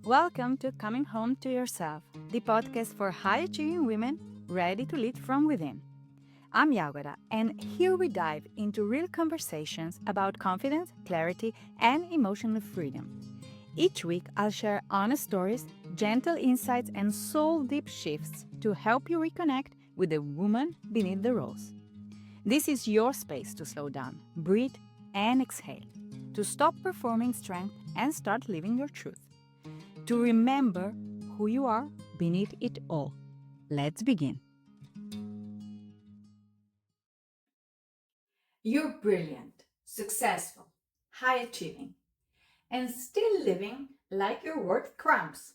Welcome to Coming Home to Yourself, the podcast for high achieving women ready to lead from within. I'm Yagoda, and here we dive into real conversations about confidence, clarity, and emotional freedom. Each week, I'll share honest stories, gentle insights, and soul deep shifts to help you reconnect with the woman beneath the roles. This is your space to slow down, breathe, and exhale, to stop performing strength and start living your truth, to remember who you are beneath it all. Let's begin. You're brilliant, successful, high achieving, and still living like you're worth crumbs.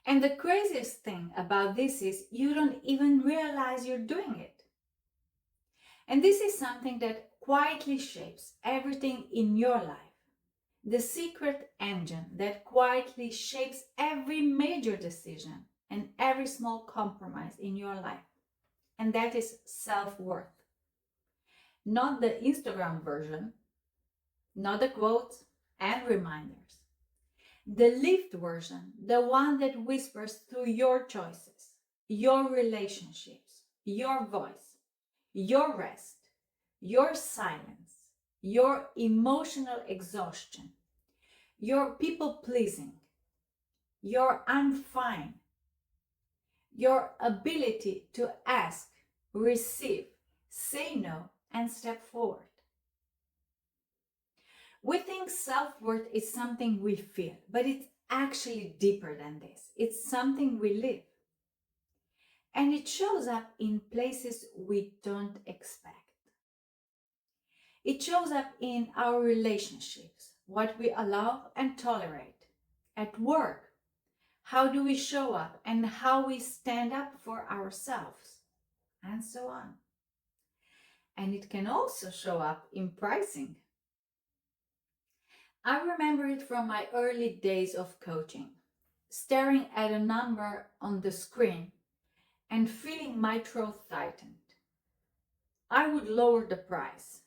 And the craziest thing about this is you don't even realize you're doing it. And this is something that quietly shapes everything in your life. The secret engine that quietly shapes every major decision and every small compromise in your life. And that is self-worth. Not the Instagram version, not the quotes and reminders. The lived version, the one that whispers through your choices, your relationships, your voice, your rest, your silence, your emotional exhaustion, your people pleasing, your I'm fine, your ability to ask, receive, say no, and step forward. We think self-worth is something we feel, but it's actually deeper than this. It's something we live. And it shows up in places we don't expect. It shows up in our relationships, what we allow and tolerate. At work, how do we show up and how we stand up for ourselves, and so on. And it can also show up in pricing. I remember it from my early days of coaching, staring at a number on the screen and feeling my throat tightened. I would lower the price,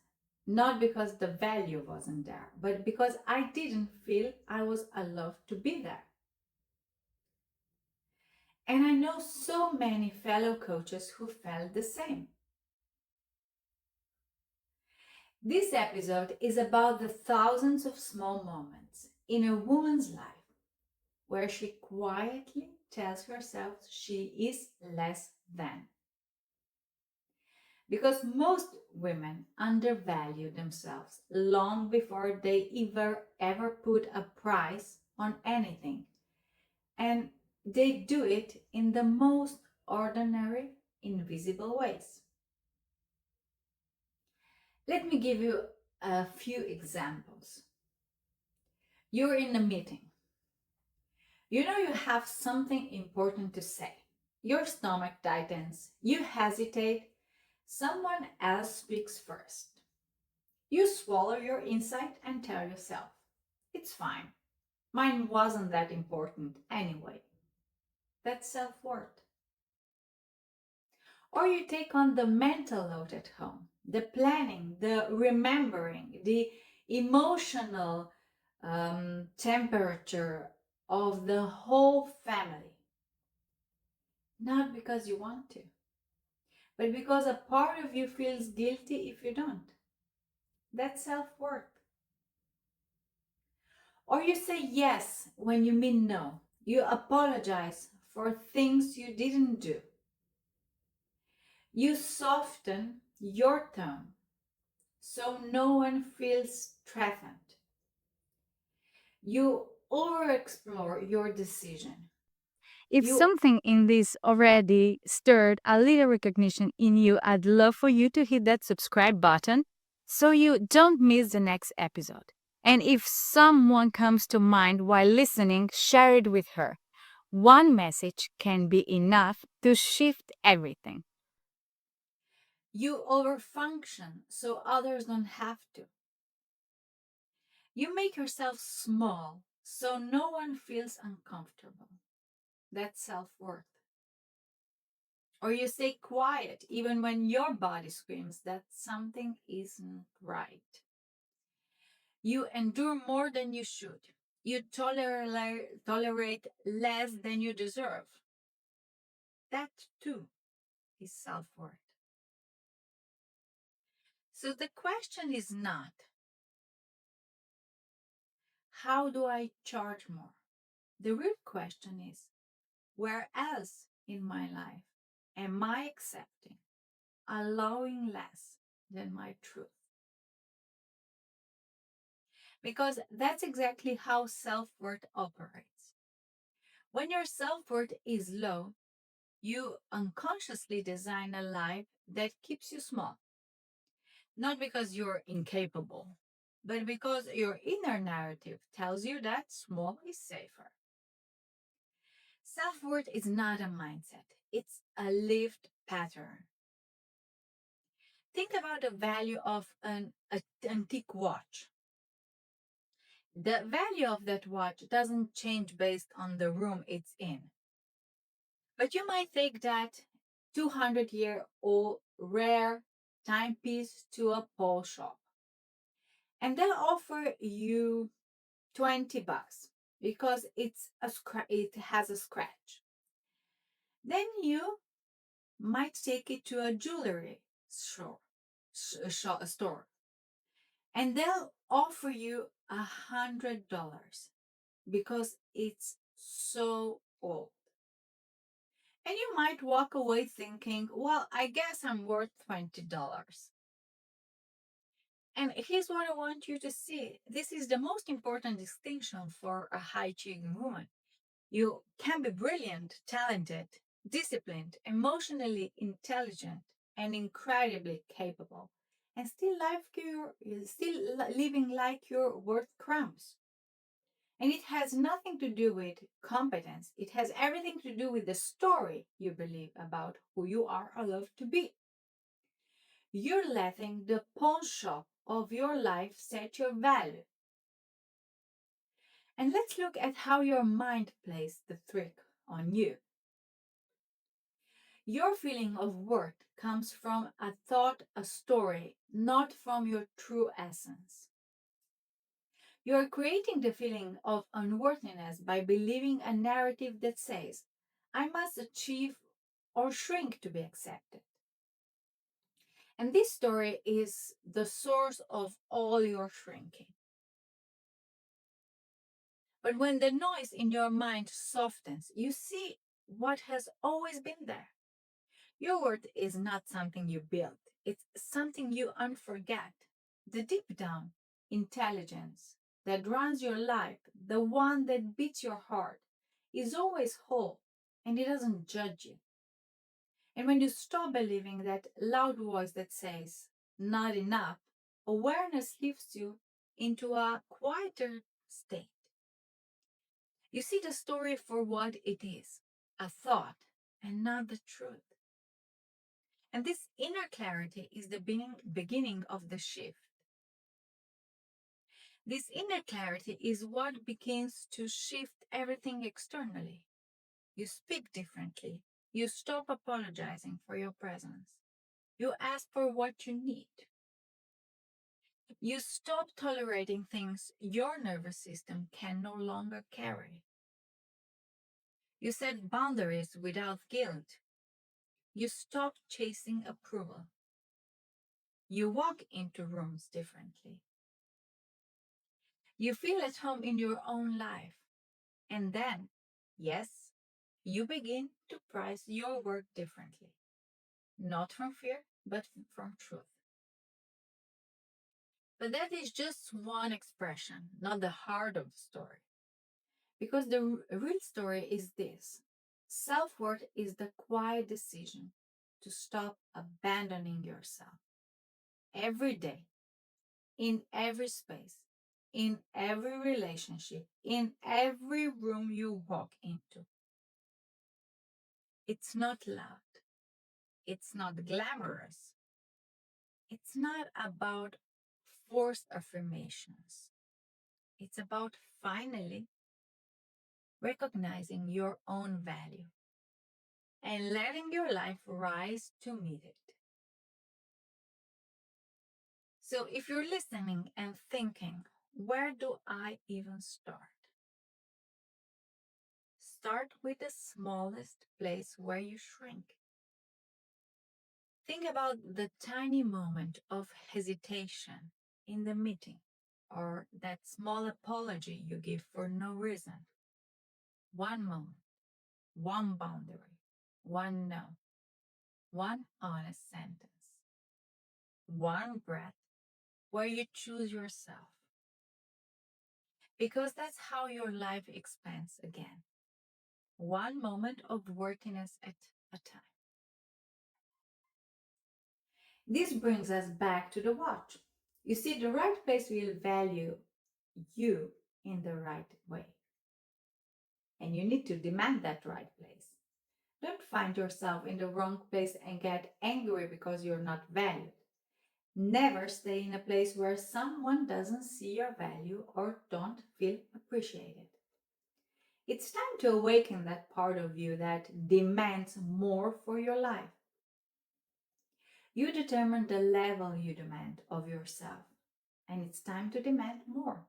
not because the value wasn't there, but because I didn't feel I was allowed to be there. And I know so many fellow coaches who felt the same. This episode is about the thousands of small moments in a woman's life where she quietly tells herself she is less than. Because most women undervalue themselves long before they ever put a price on anything. And they do it in the most ordinary, invisible ways. Let me give you a few examples. You're in a meeting. You know you have something important to say. Your stomach tightens. You hesitate. Someone else speaks first. You swallow your insight and tell yourself, it's fine. Mine wasn't that important anyway. That's self-worth. Or you take on the mental load at home, the planning, the remembering, the emotional temperature of the whole family. Not because you want to, but because a part of you feels guilty if you don't. That's self-worth. Or you say yes when you mean no. You apologize for things you didn't do. You soften your tone so no one feels threatened. You overexplore your decision. If something in this already stirred a little recognition in you, I'd love for you to hit that subscribe button so you don't miss the next episode. And if someone comes to mind while listening, share it with her. One message can be enough to shift everything. You overfunction so others don't have to. You make yourself small so no one feels uncomfortable. That's self-worth. Or you stay quiet even when your body screams that something isn't right. You endure more than you should. You tolerate less than you deserve. That too is self worth. So the question is not, how do I charge more? The real question is, where else in my life am I accepting, allowing less than my truth? Because that's exactly how self worth operates. When your self worth is low, you unconsciously design a life that keeps you small, not because you're incapable, but because your inner narrative tells you that small is safer. Self worth is not a mindset, it's a lived pattern. Think about the value of an antique watch. The value of that watch doesn't change based on the room it's in. But you might take that 200-year-old rare timepiece to a pawn shop and they'll offer you $20 because it has a scratch. Then you might take it to a jewelry store and they'll offer you $100 because it's so old. And you might walk away thinking, well, I guess I'm worth $20. And here's what I want you to see. This is the most important distinction for a high achieving woman. You can be brilliant, talented, disciplined, emotionally intelligent, and incredibly capable, and still living like you're worth crumbs. And it has nothing to do with competence. It has everything to do with the story you believe about who you are allowed to be. You're letting the pawn shop of your life set your value. And let's look at how your mind plays the trick on you. Your feeling of worth comes from a thought, a story, not from your true essence. You're creating the feeling of unworthiness by believing a narrative that says, I must achieve or shrink to be accepted. And this story is the source of all your shrinking. But when the noise in your mind softens, you see what has always been there. Your worth is not something you build, it's something you unforget. The deep down intelligence that runs your life, the one that beats your heart, is always whole and it doesn't judge you. And when you stop believing that loud voice that says, not enough, awareness lifts you into a quieter state. You see the story for what it is, a thought, and not the truth. And this inner clarity is the beginning of the shift. This inner clarity is what begins to shift everything externally. You speak differently. You stop apologizing for your presence. You ask for what you need. You stop tolerating things your nervous system can no longer carry. You set boundaries without guilt. You stop chasing approval. You walk into rooms differently. You feel at home in your own life. And then, yes, you begin to price your work differently. Not from fear, but from truth. But that is just one expression, not the heart of the story. Because the real story is this: self worth is the quiet decision to stop abandoning yourself every day, in every space, in every relationship, in every room you walk into. It's not loud, it's not glamorous, it's not about forced affirmations. It's about finally recognizing your own value and letting your life rise to meet it. So, if you're listening and thinking, where do I even start? Start with the smallest place where you shrink. Think about the tiny moment of hesitation in the meeting or that small apology you give for no reason. One moment, one boundary, one no, one honest sentence, one breath where you choose yourself. Because that's how your life expands again. One moment of worthiness at a time. This brings us back to the watch. You see, the right place will value you in the right way. And you need to demand that right place. Don't find yourself in the wrong place and get angry because you're not valued. Never stay in a place where someone doesn't see your value or don't feel appreciated. It's time to awaken that part of you that demands more for your life. You determine the level you demand of yourself, and it's time to demand more.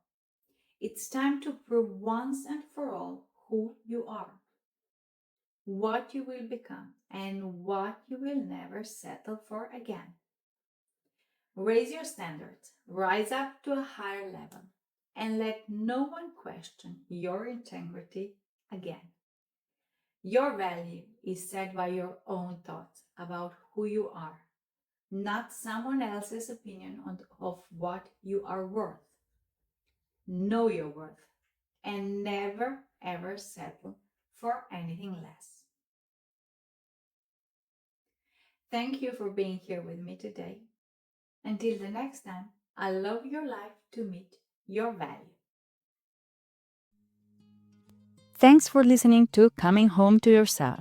It's time to prove once and for all who you are, what you will become, and what you will never settle for again. Raise your standards, rise up to a higher level, and let no one question your integrity again. Your value is set by your own thoughts about who you are, not someone else's opinion of what you are worth. Know your worth and never ever settle for anything less. Thank you for being here with me today. Until the next time, allow your life to meet your value. Thanks for listening to Coming Home to Yourself.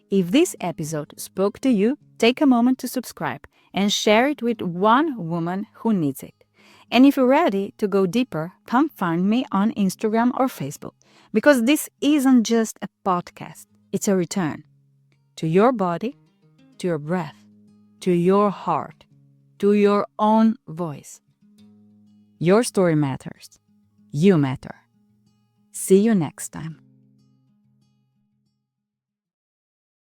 If this episode spoke to you, take a moment to subscribe and share it with one woman who needs it. And if you're ready to go deeper, come find me on Instagram or Facebook, because this isn't just a podcast, it's a return to your body, to your breath, to your heart, to your own voice. Your story matters. You matter. See you next time.